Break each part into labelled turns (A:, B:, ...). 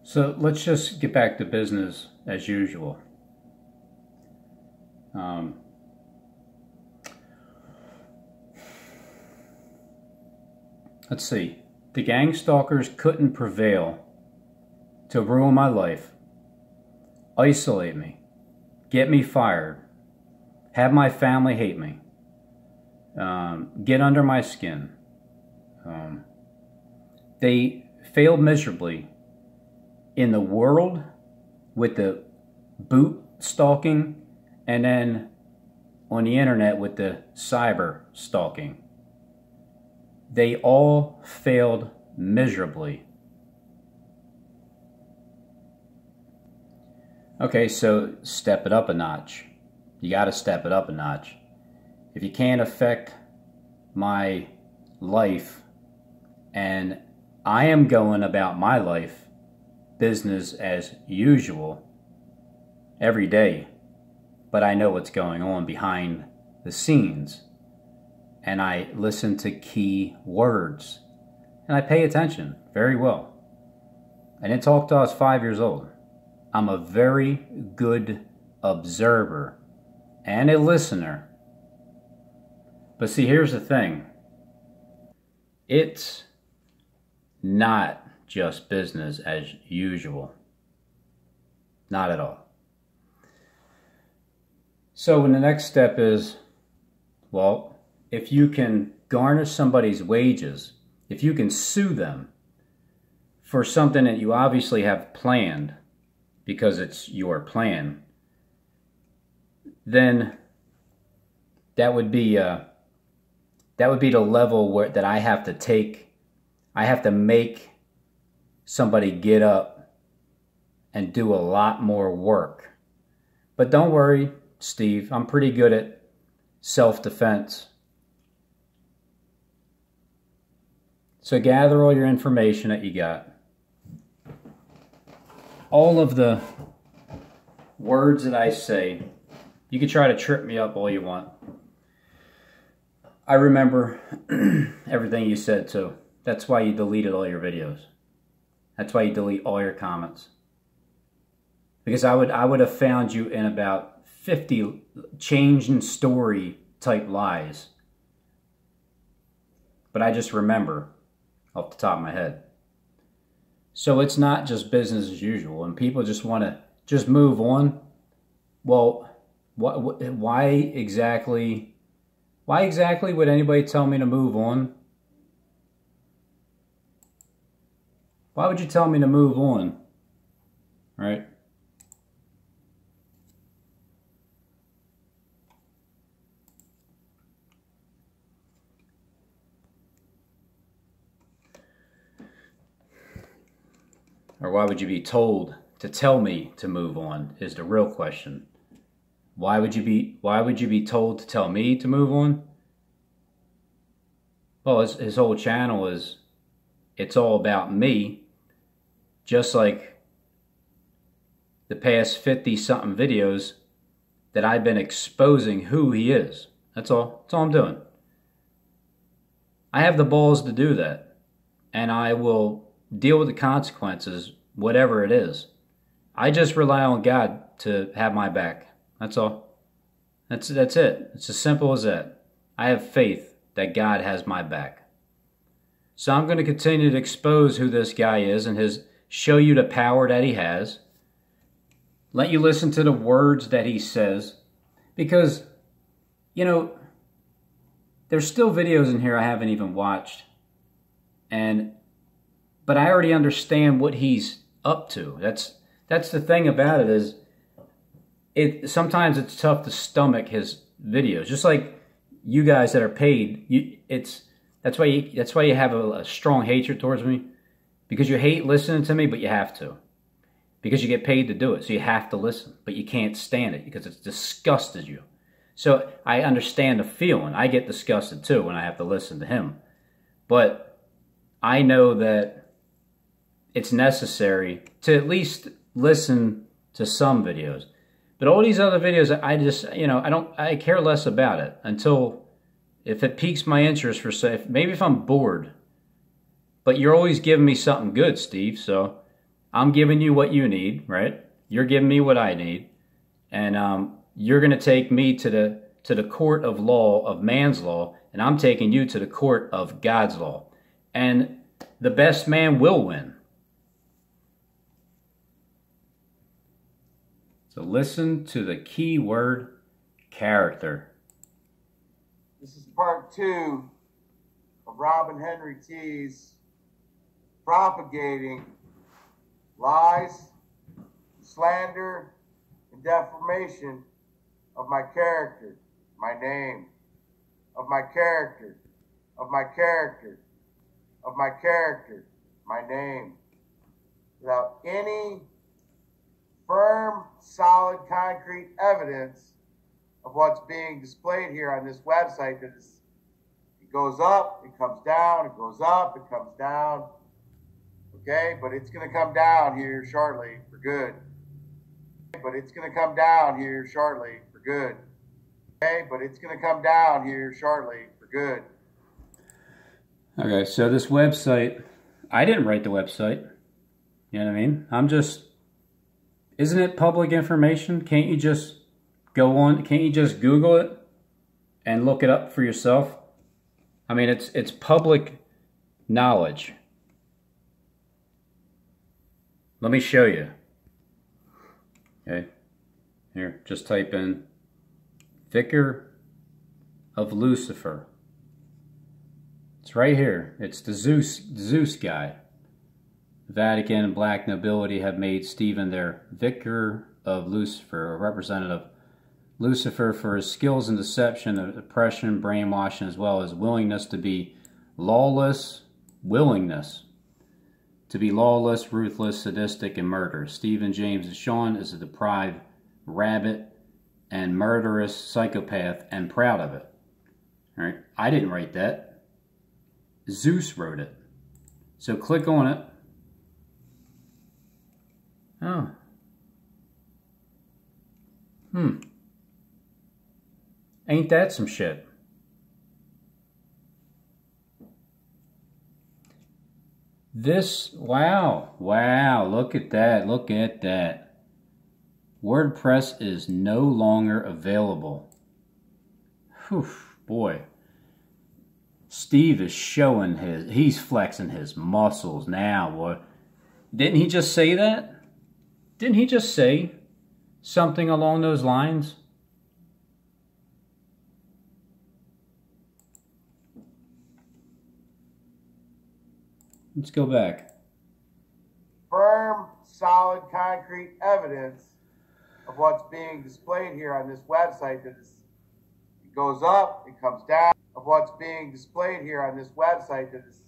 A: So let's just get back to business as usual. Let's see. The gang stalkers couldn't prevail to ruin my life, isolate me, get me fired, have my family hate me, get under my skin. They failed miserably in the world with the boot stalking, and then on the internet with the cyber stalking. They all failed miserably. Okay, so step it up a notch. You got to step it up a notch. If you can't affect my life, and I am going about my life business as usual every day, but I know what's going on behind the scenes, and I listen to key words, and I pay attention very well. I didn't talk till I was 5 years old. I'm a very good observer and a listener. But see, here's the thing. It's not just business as usual. Not at all. So when the next step is, well, if you can garnish somebody's wages, if you can sue them for something that you obviously have planned, because it's your plan, then that would be the level where that I have to take. I have to make somebody get up and do a lot more work. But don't worry, Steve, I'm pretty good at self-defense. So gather all your information that you got. All of the words that I say, you can try to trip me up all you want. I remember everything you said too. That's why you deleted all your videos. That's why you delete all your comments. Because I would have found you in about 50 change in story type lies. But I just remember off the top of my head. So it's not just business as usual, and people just want to just move on. Well, why exactly would anybody tell me to move on? Why would you tell me to move on? Right? Or why would you be told to tell me to move on is the real question. Why would you be told to tell me to move on? Well, his whole channel is, it's all about me, just like the past 50-something videos that I've been exposing who he is. That's all. That's all I'm doing. I have the balls to do that, and I will deal with the consequences, whatever it is. I just rely on God to have my back. That's all. That's it. It's as simple as that. I have faith that God has my back. So I'm going to continue to expose who this guy is and show you the power that he has. Let you listen to the words that he says. Because, you know, there's still videos in here I haven't even watched. But I already understand what he's up to. That's the thing about it, is sometimes it's tough to stomach his videos. Just like you guys that are paid, that's why you have a strong hatred towards me, because you hate listening to me, but you have to, because you get paid to do it, so you have to listen, but you can't stand it because it's disgusted you. So I understand the feeling. I get disgusted too when I have to listen to him, but I know that it's necessary to at least listen to some videos. But all these other videos, I just, I care less about it until, if it piques my interest for, say, maybe if I'm bored. But you're always giving me something good, Steve, so I'm giving you what you need, right? You're giving me what I need. And you're going to take me to the court of law, of man's law, and I'm taking you to the court of God's law. And the best man will win. So listen to the key word, character.
B: This is part 2 of Robin Henry T's propagating lies, slander, and defamation of my character, my name, of my character, of my character, of my character, my name, without any firm, solid, concrete evidence of what's being displayed here on this website. That is, it goes up, it comes down, it goes up, it comes down. Okay, but it's going to come down here shortly for good. But it's going to come down here shortly for good. Okay, but it's going to come down here shortly for good.
A: Okay, so this website, I didn't write the website. You know what I mean? I'm just, isn't it public information? Can't you just go on, can't you just Google it and look it up for yourself? I mean, it's public knowledge. Let me show you. Okay, here, just type in Vicar of Lucifer. It's right here. It's the Zeus guy. Vatican and black nobility have made Stephen their Vicar of Lucifer, a representative of Lucifer, for his skills in deception, oppression, brainwashing, as well as willingness to be lawless, ruthless, sadistic, and murderous. Stephen James Sean is a deprived rabbit and murderous psychopath, and proud of it. All right, I didn't write that. Zeus wrote it. So click on it. Oh. Ain't that some shit? This, wow, look at that. WordPress is no longer available. Whew, boy. Steve is showing he's flexing his muscles now, boy. Didn't he just say that? Didn't he just say something along those lines? Let's go back.
B: Firm, solid, concrete evidence of what's being displayed here on this website. That is, it goes up, it comes down. Of what's being displayed here on this website. That is,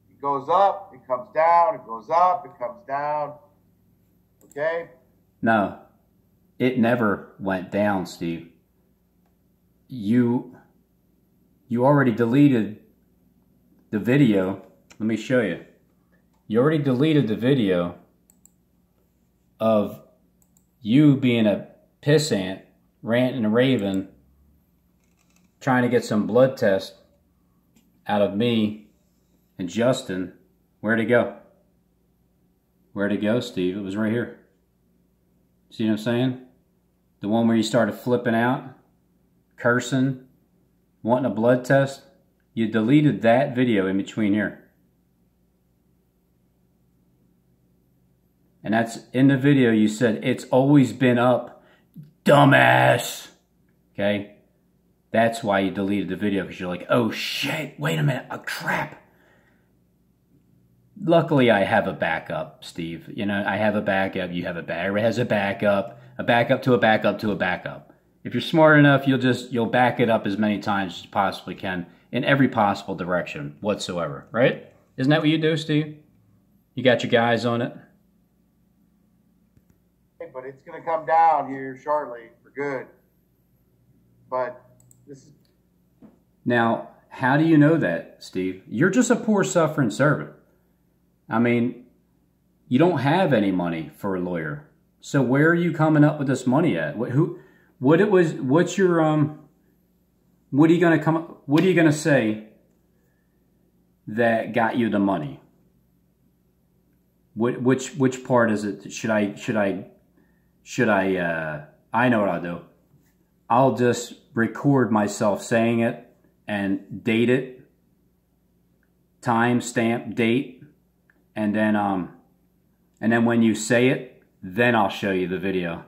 B: it goes up, it comes down, it goes up, it comes down. Okay?
A: No, it never went down, Steve. You already deleted the video. Let me show you. You already deleted the video of you being a pissant, ranting and raving, trying to get some blood test out of me and Justin. Where'd it go? Where'd it go, Steve? It was right here. See what I'm saying? The one where you started flipping out, cursing, wanting a blood test. You deleted that video in between here. And that's in the video. You said, it's always been up, dumbass. Okay? That's why you deleted the video, because you're like, oh shit, wait a minute, oh crap. Luckily, I have a backup, Steve. You know, I have a backup, you have a backup. Everybody has a backup to a backup to a backup. If you're smart enough, you'll back it up as many times as you possibly can in every possible direction whatsoever, right? Isn't that what you do, Steve? You got your guys on it?
B: But it's going to come down here shortly for good. But this is...
A: Now, how do you know that, Steve? You're just a poor suffering servant. I mean, you don't have any money for a lawyer. So where are you coming up with this money at? What are you gonna say that got you the money? Which part is it? Should I I know what I'll do. I'll just record myself saying it and date it, time stamp, date, and then when you say it, then I'll show you the video.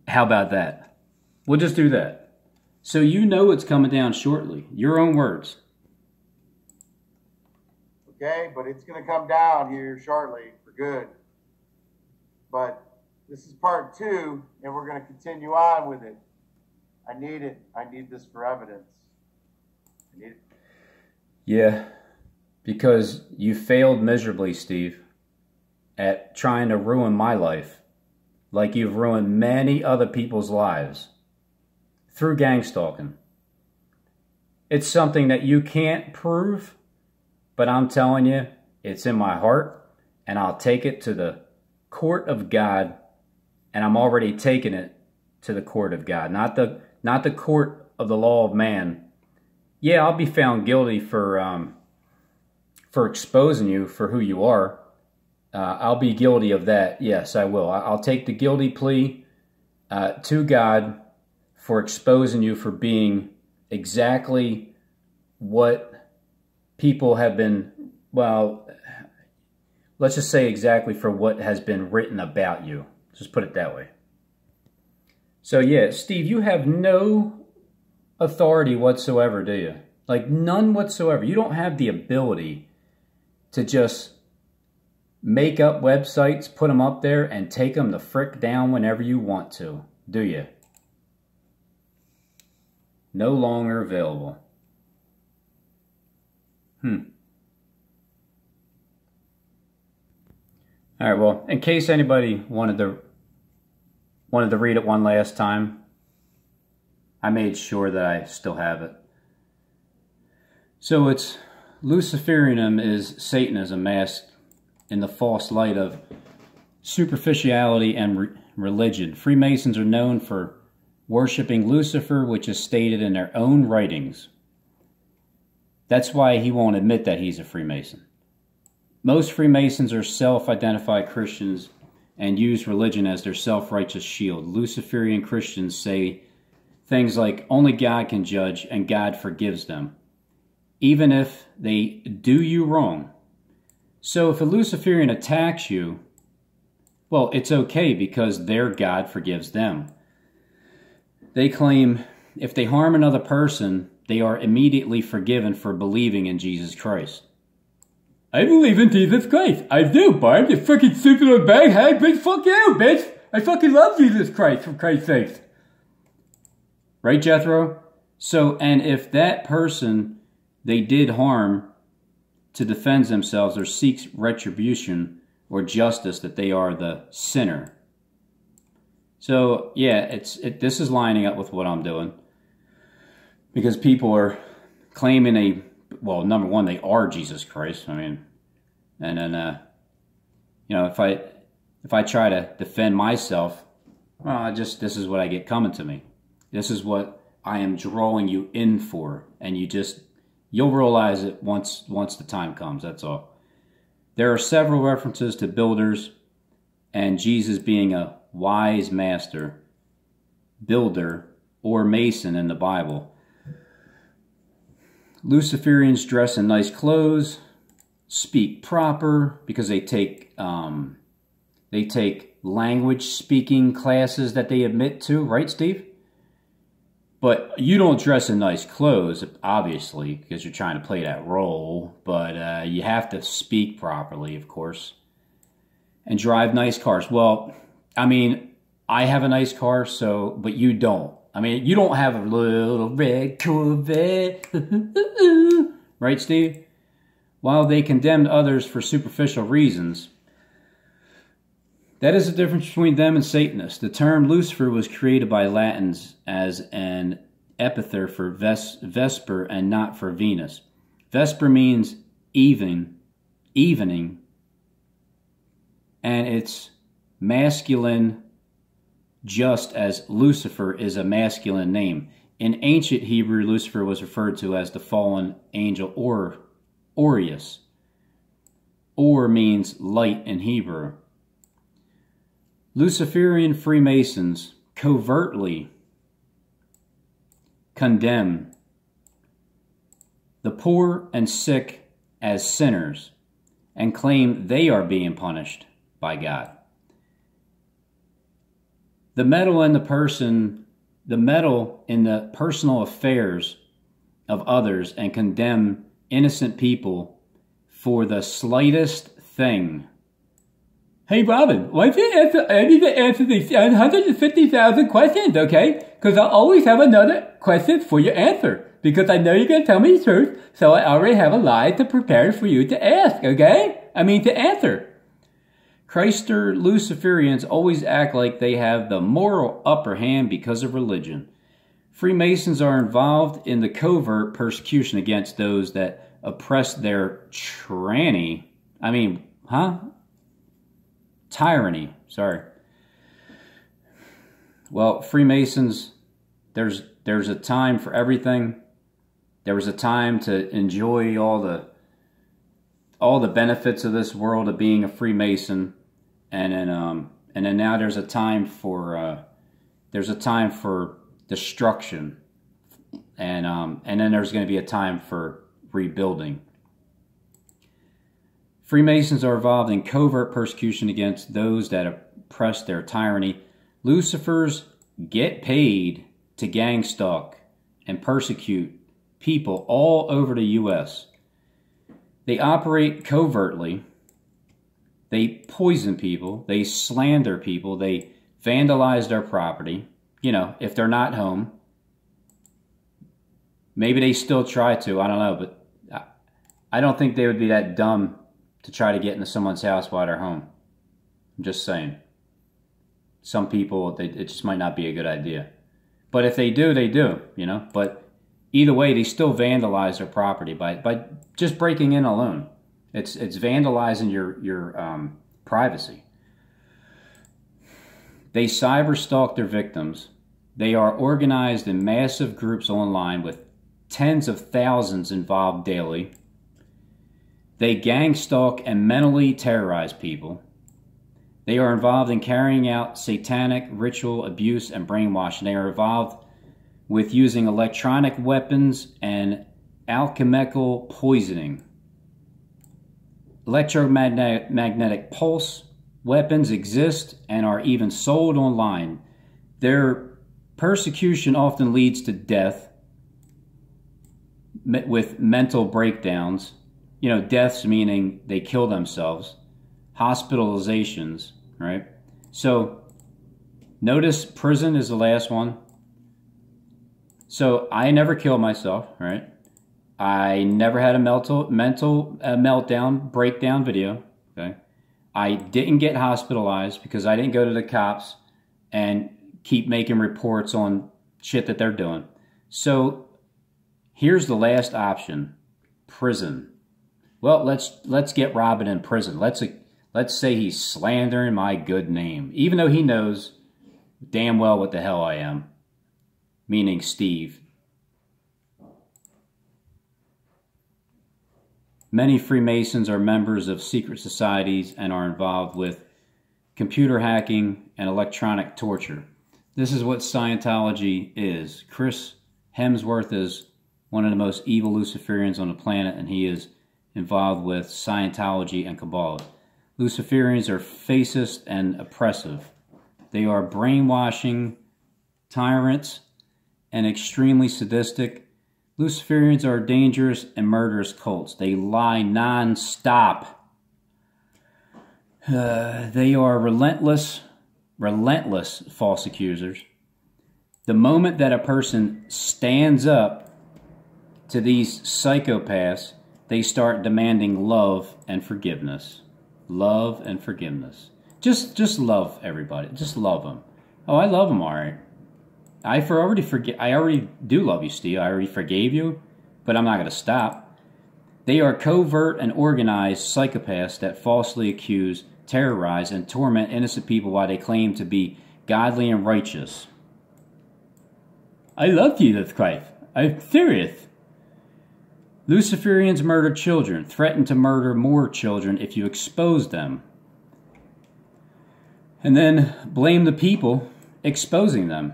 A: How about that? We'll just do that. So you know it's coming down shortly. Your own words.
B: Okay, but it's going to come down here shortly for good. But this is part 2, and we're going to continue on with it. I need it. I need this for evidence. I need it.
A: Yeah, because you failed miserably, Steve, at trying to ruin my life, like you've ruined many other people's lives through gang stalking. It's something that you can't prove, but I'm telling you, it's in my heart, and I'll take it to the court of God, and I'm already taking it to the court of God, not the court of the law of man. Yeah, I'll be found guilty for exposing you for who you are. I'll be guilty of that. Yes, I will. I'll take the guilty plea to God for exposing you for being exactly what people have been, well, let's just say exactly for what has been written about you. Just put it that way. So yeah, Steve, you have no authority whatsoever, do you? Like none whatsoever. You don't have the ability to just make up websites, put them up there, and take them the frick down whenever you want to, do you? No longer available. All right, well, in case anybody wanted to read it one last time, I made sure that I still have it. So it's Luciferianism is Satanism masked in the false light of superficiality and religion. Freemasons are known for worshiping Lucifer, which is stated in their own writings. That's why he won't admit that he's a Freemason. Most Freemasons are self-identified Christians and use religion as their self-righteous shield. Luciferian Christians say things like, only God can judge and God forgives them, even if they do you wrong. So if a Luciferian attacks you, well, it's okay because their God forgives them. They claim if they harm another person, they are immediately forgiven for believing in Jesus Christ. I believe in Jesus Christ. I do, Barb. You fucking stupid little bag, bitch. Fuck you, bitch. I fucking love Jesus Christ, for Christ's sake. Right, Jethro? So, and if that person they did harm to defend themselves or seeks retribution or justice, that they are the sinner. So, yeah, this is lining up with what I'm doing. Because people are claiming well, number one, they are Jesus Christ. I mean, and then, you know, if I try to defend myself, well, this is what I get coming to me. This is what I am drawing you in for, and you'll realize it once the time comes. That's all. There are several references to builders and Jesus being a wise master, builder, or mason in the Bible. Luciferians dress in nice clothes, speak proper because they take language speaking classes that they admit to, right, Steve? But you don't dress in nice clothes, obviously, because you're trying to play that role. But you have to speak properly, of course, and drive nice cars. Well, I mean, I have a nice car, but you don't. I mean, you don't have a little red Corvette. Right, Steve? While they condemned others for superficial reasons, that is the difference between them and Satanists. The term Lucifer was created by Latins as an epithet for Vesper and not for Venus. Vesper means evening, and it's masculine, just as Lucifer is a masculine name. In ancient Hebrew, Lucifer was referred to as the fallen angel Orius. Or means light in Hebrew. Luciferian Freemasons covertly condemn the poor and sick as sinners and claim they are being punished by God. The meddle in the personal affairs of others and condemn innocent people for the slightest thing. Hey, Robin, why don't you answer? I need to answer these 150,000 questions, okay? Because I'll always have another question for your answer. Because I know you're going to tell me the truth, so I already have a lie to prepare for you to ask, okay? To answer. Christer Luciferians always act like they have the moral upper hand because of religion. Freemasons are involved in the covert persecution against those that oppress their tyranny. Well, Freemasons, there's a time for everything. There was a time to enjoy all the benefits of this world of being a Freemason, and then now there's a time for destruction, and then there's going to be a time for rebuilding. Freemasons are involved in covert persecution against those that oppress their tyranny. Lucifers get paid to gang stalk and persecute people all over the U.S. They operate covertly. They poison people. They slander people. They vandalize their property. If they're not home. Maybe they still try to. I don't know. But I don't think they would be that dumb to try to get into someone's house while they're home. I'm just saying. Some people, it just might not be a good idea. But if they do, they do, But either way, they still vandalize their property by just breaking in alone. It's vandalizing your privacy. They cyber stalk their victims. They are organized in massive groups online with tens of thousands involved daily. They gang stalk and mentally terrorize people. They are involved in carrying out satanic ritual abuse and brainwashing. They are involved with using electronic weapons and alchemical poisoning. Electromagnetic pulse weapons exist and are even sold online. Their persecution often leads to death with mental breakdowns. Deaths meaning they kill themselves. Hospitalizations, right? So notice prison is the last one. So I never killed myself, right? I never had a mental meltdown, breakdown video, okay? I didn't get hospitalized because I didn't go to the cops and keep making reports on shit that they're doing. So here's the last option, prison. Well, let's get Robin in prison. Let's say he's slandering my good name, even though he knows damn well what the hell I am, meaning Steve. Many Freemasons are members of secret societies and are involved with computer hacking and electronic torture. This is what Scientology is. Chris Hemsworth is one of the most evil Luciferians on the planet, and he is involved with Scientology and Kabbalah. Luciferians are fascist and oppressive. They are brainwashing tyrants and extremely sadistic. Luciferians are dangerous and murderous cults. They lie non-stop. They are relentless false accusers. The moment that a person stands up to these psychopaths, they start demanding love and forgiveness. Love and forgiveness. Just love everybody. Just love them. Oh, I love them, all right. I already do love you, Steve. I already forgave you, but I'm not going to stop. They are covert and organized psychopaths that falsely accuse, terrorize, and torment innocent people while they claim to be godly and righteous. I love Jesus Christ. I'm serious. Luciferians murder children, threaten to murder more children if you expose them. And then blame the people exposing them.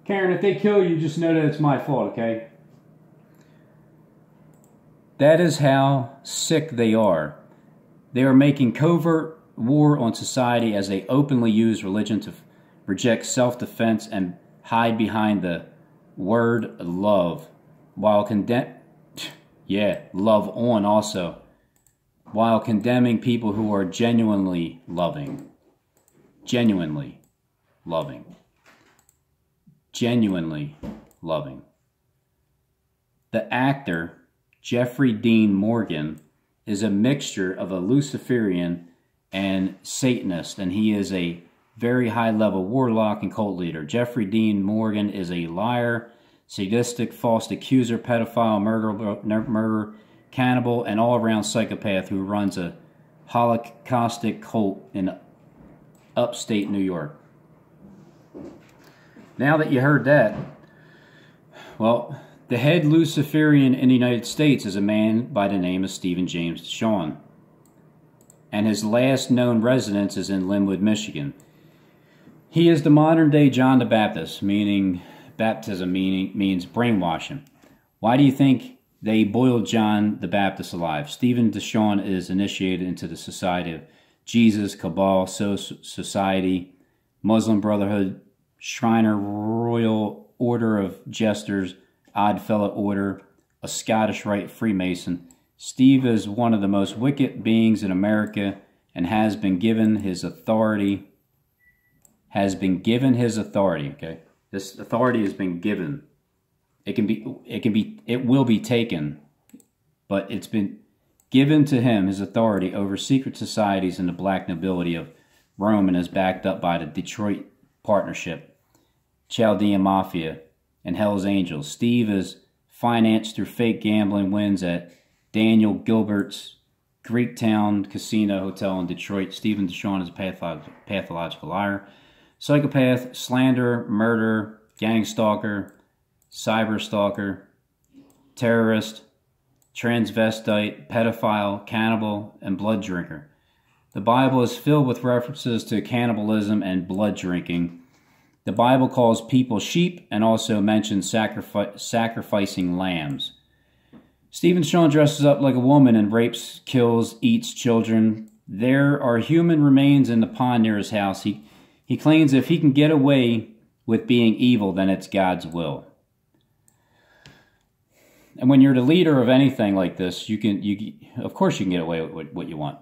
A: Karen, if they kill you, just know that it's my fault, okay? That is how sick they are. They are making covert war on society as they openly use religion to reject self-defense and hide behind the word love, while love on also, while condemning people who are genuinely loving. Genuinely loving. Genuinely loving. The actor, Jeffrey Dean Morgan, is a mixture of a Luciferian and Satanist, and he is a very high-level warlock and cult leader. Jeffrey Dean Morgan is a liar, sadistic, false accuser, pedophile, murderer, cannibal, and all-around psychopath who runs a holocaustic cult in upstate New York. Now that you heard that, well, the head Luciferian in the United States is a man by the name of Stephen James DeShawn, and his last known residence is in Linwood, Michigan. He is the modern-day John the Baptist, meaning baptism means brainwashing. Why do you think they boiled John the Baptist alive? Stephen DeShawn is initiated into the Society of Jesus, Cabal, Society, Muslim Brotherhood, Shriner Royal Order of Jesters, Oddfellow Order, a Scottish Rite Freemason. Steve is one of the most wicked beings in America and has been given his authority. Okay? This authority has been given. It will be taken, but it's been given to him, his authority over secret societies and the black nobility of Rome, and is backed up by the Detroit Partnership, Chaldean Mafia, and Hell's Angels. Steve is financed through fake gambling wins at Daniel Gilbert's Greektown Casino Hotel in Detroit. Stephen DeShawn is a pathological liar, psychopath, slanderer, murderer, gang stalker, cyber stalker, terrorist, transvestite, pedophile, cannibal, and blood drinker. The Bible is filled with references to cannibalism and blood drinking. The Bible calls people sheep and also mentions sacrificing lambs. Stephen DeShawn dresses up like a woman and rapes, kills, eats children. There are human remains in the pond near his house. He claims if he can get away with being evil, then it's God's will. And when you're the leader of anything like this, of course you can get away with what you want.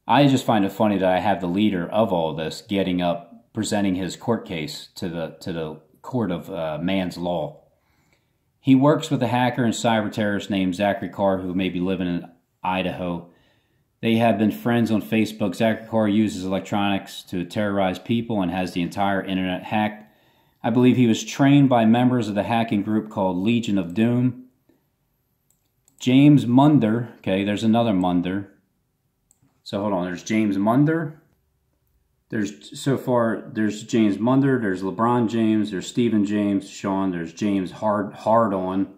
A: I just find it funny that I have the leader of all this getting up, presenting his court case to the court of man's law. He works with a hacker and cyber terrorist named Zachary Carr, who may be living in Idaho. They have been friends on Facebook. Zachary Carr uses electronics to terrorize people and has the entire internet hacked. I believe he was trained by members of the hacking group called Legion of Doom. James Munder, okay, there's another Munder. So hold on, there's James Munder. There's James Munder, there's LeBron James, there's Stephen James DeShawn, there's James Hard-On,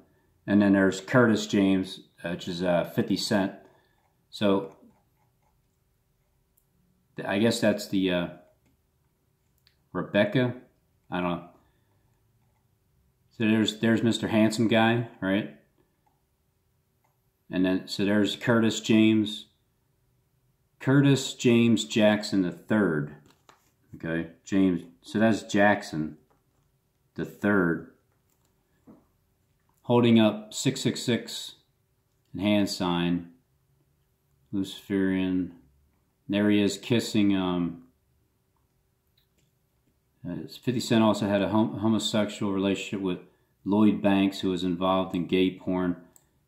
A: and then there's Curtis James, which is 50 Cent. So I guess that's the Rebecca. I don't know. So there's Mr. Handsome Guy, right? And then so there's Curtis James Jackson III. Okay, James. So that's Jackson the third, holding up 666 and hand sign. Luciferian. There he is kissing. 50 Cent also had a homosexual relationship with Lloyd Banks, who was involved in gay porn.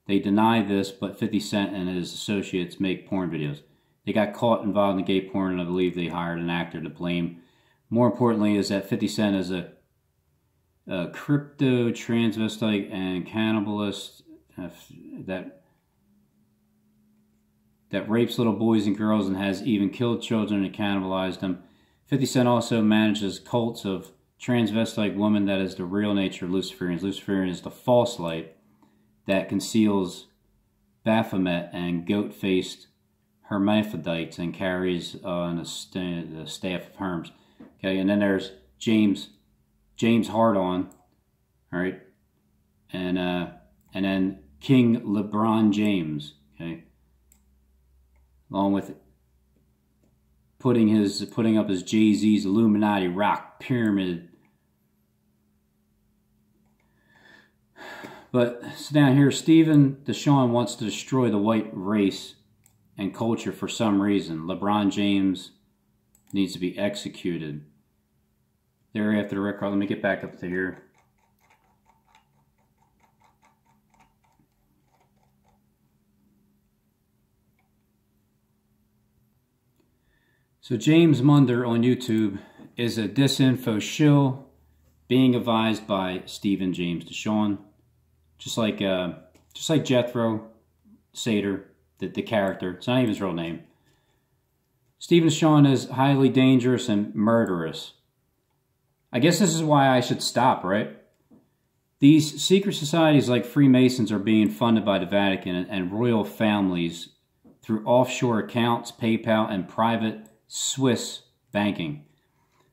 A: They deny this, but 50 Cent and his associates make porn videos. They got caught involved in gay porn, and I believe they hired an actor to blame. More importantly is that 50 Cent is a crypto, transvestite, and cannibalist that rapes little boys and girls and has even killed children and cannibalized them. 50 Cent also manages cults of transvestite women. That is the real nature of Luciferians. Luciferian is the false light. that conceals Baphomet and goat-faced hermaphrodites and carries on the staff of Hermes. Okay, and then there's James Hardon, all right, and then King LeBron James, okay, along with putting up his Jay-Z's Illuminati rock pyramid. But so down here, Stephen Deshawn wants to destroy the white race and culture for some reason. LeBron James needs to be executed. Thereafter, the record. Let me get back up to here. So James Munder on YouTube is a disinfo shill being advised by Stephen James Deshawn. Just like Jethro Sater, the character. It's not even his real name. Stephen Deshawn is highly dangerous and murderous. I guess this is why I should stop, right? These secret societies like Freemasons are being funded by the Vatican and royal families through offshore accounts, PayPal, and private Swiss banking.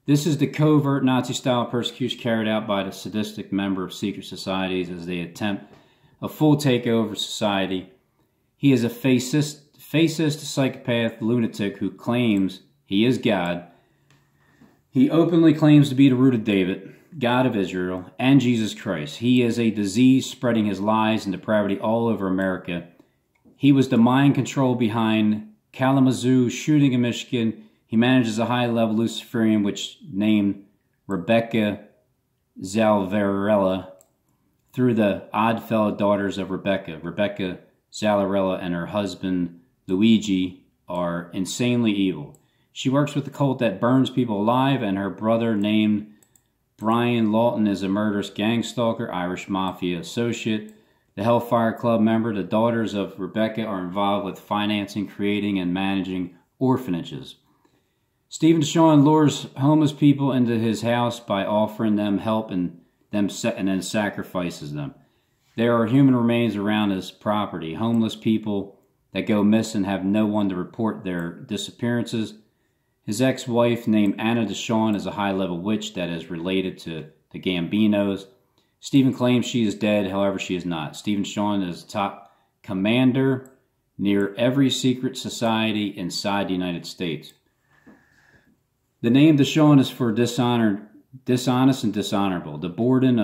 A: This is the covert Nazi-style persecution carried out by the sadistic member of secret societies as they attempt a full takeover of society. He is a fascist psychopath lunatic who claims he is God. He openly claims to be the root of David, God of Israel, and Jesus Christ. He is a disease spreading his lies and depravity all over America. He was the mind control behind Kalamazoo shooting in Michigan. He manages a high-level Luciferian which named Rebecca Zalvarella through the Oddfellow daughters of Rebecca. Rebecca Zalvarella and her husband Luigi are insanely evil. She works with the cult that burns people alive, and her brother named Brian Lawton is a murderous gang stalker, Irish Mafia associate. The Hellfire Club member, the daughters of Rebecca, are involved with financing, creating, and managing orphanages. Stephen Deshawn lures homeless people into his house by offering them help and then sacrifices them. There are human remains around his property. Homeless people that go missing have no one to report their disappearances. His ex-wife, named Anna Deshawn, is a high-level witch that is related to the Gambinos. Stephen claims she is dead, however she is not. Stephen Deshawn is top commander near every secret society inside the United States. The name Deshawn is for dishonest and dishonorable. The Borden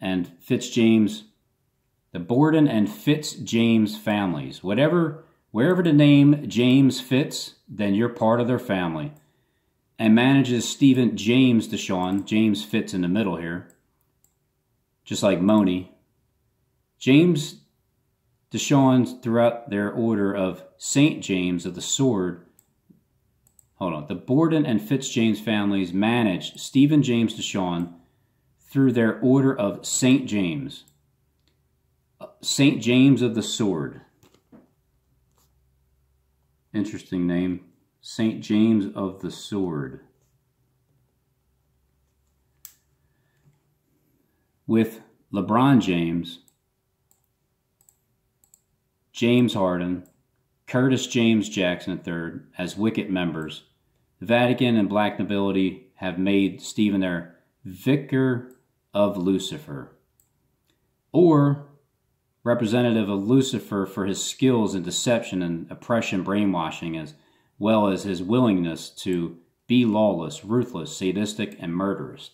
A: and Fitzjames families. Wherever the name James fits, then you're part of their family. And manages Stephen James Deshawn. James fits in the middle here. Just like Moni. James Deshawn throughout their order of St. James of the Sword. The Borden and Fitzjames families manage Stephen James Deshawn through their order of St. James. St. James of the Sword. Interesting name. St. James of the Sword. With LeBron James, James Harden, Curtis James Jackson III as wicked members. The Vatican and black nobility have made Stephen their vicar of Lucifer, or representative of Lucifer for his skills in deception and oppression brainwashing, as well as his willingness to be lawless, ruthless, sadistic, and murderous.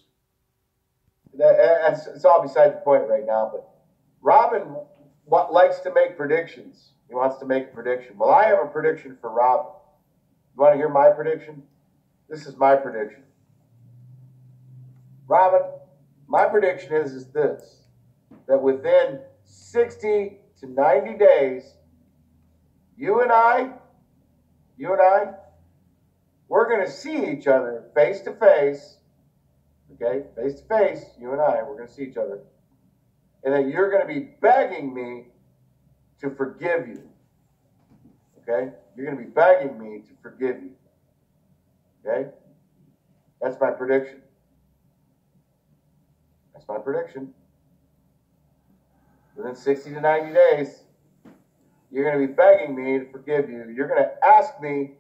B: It's all beside the point right now, but Robin likes to make predictions. He wants to make a prediction. Well, I have a prediction for Robin. You want to hear my prediction? This is my prediction. Robin, my prediction is this, that within 60 to 90 days, you and I, we're going to see each other face to face, okay, face to face, you and I, we're going to see each other, and that you're going to be begging me to forgive you, okay? You're going to be begging me to forgive you, okay? That's my prediction. That's my prediction. within 60 to 90 days, you're going to be begging me to forgive you. You're going to ask me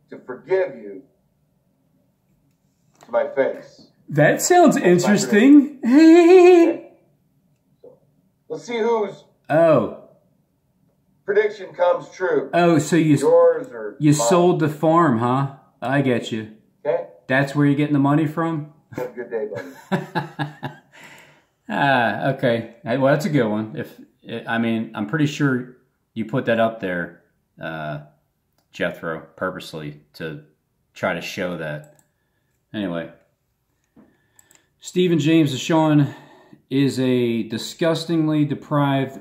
B: to forgive you to my face.
A: That sounds interesting.
B: Okay? So, let's see whose prediction comes true.
A: Oh, so
B: yours or
A: you
B: mine?
A: sold the farm, huh? I get you.
B: Okay.
A: That's where you're getting the money from?
B: Have a good day, buddy.
A: Okay. Well, that's a good one. I mean, I'm pretty sure you put that up there, Jethro, purposely to try to show that. Anyway, Stephen James Deshawn is a disgustingly deprived,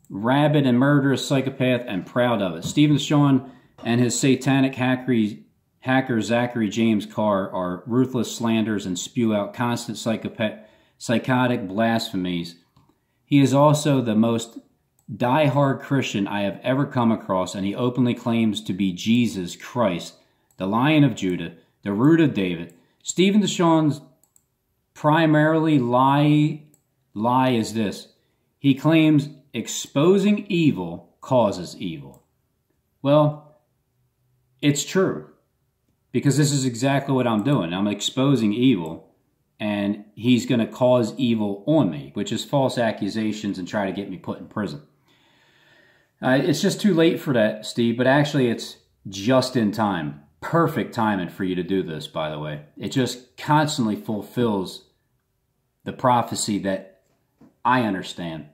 A: rabid, and murderous psychopath, and proud of it. Stephen Deshawn and his satanic hacker Zachary James Carr are ruthless slanders and spew out constant psychotic blasphemies. He is also the most die-hard Christian I have ever come across, and he openly claims to be Jesus Christ, the Lion of Judah, the Root of David. Stephen Deshawn's primarily lie is this. He claims exposing evil causes evil. Well, it's true, because this is exactly what I'm doing. I'm exposing evil, and he's going to cause evil on me, which is false accusations and try to get me put in prison. It's just too late for that, Steve, but actually it's just in time. Perfect timing for you to do this, by the way. It just constantly fulfills the prophecy that I understand.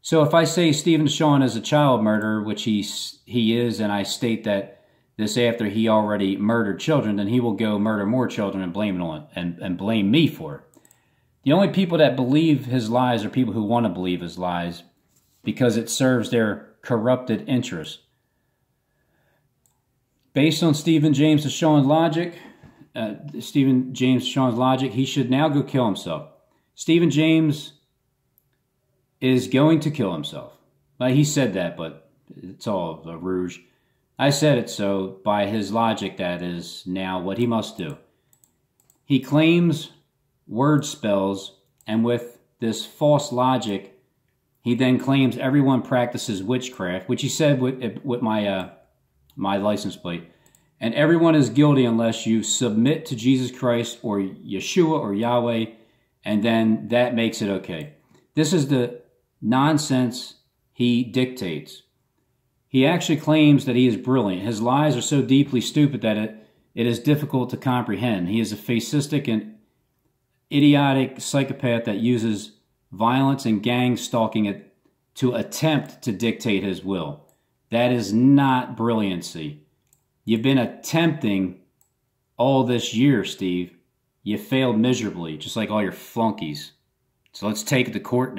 A: So if I say Stephen Deshawn is a child murderer, which he is, and I state that this after he already murdered children, then he will go murder more children and blame it on and blame me for it. The only people that believe his lies are people who want to believe his lies because it serves their corrupted interests. Based on Stephen James Deshawn's logic, he should now go kill himself. Stephen James is going to kill himself. Well, he said that, but it's all a rouge. I said it, so by his logic, that is now what he must do. He claims word spells, and with this false logic, he then claims everyone practices witchcraft, which he said with my my license plate. And everyone is guilty unless you submit to Jesus Christ or Yeshua or Yahweh, and then that makes it okay. This is the nonsense he dictates. He actually claims that he is brilliant. His lies are so deeply stupid that it is difficult to comprehend. He is a fascistic and idiotic psychopath that uses violence and gang stalking to attempt to dictate his will. That is not brilliancy. You've been attempting all this year, Steve. You failed miserably, just like all your flunkies. So let's take it to court now.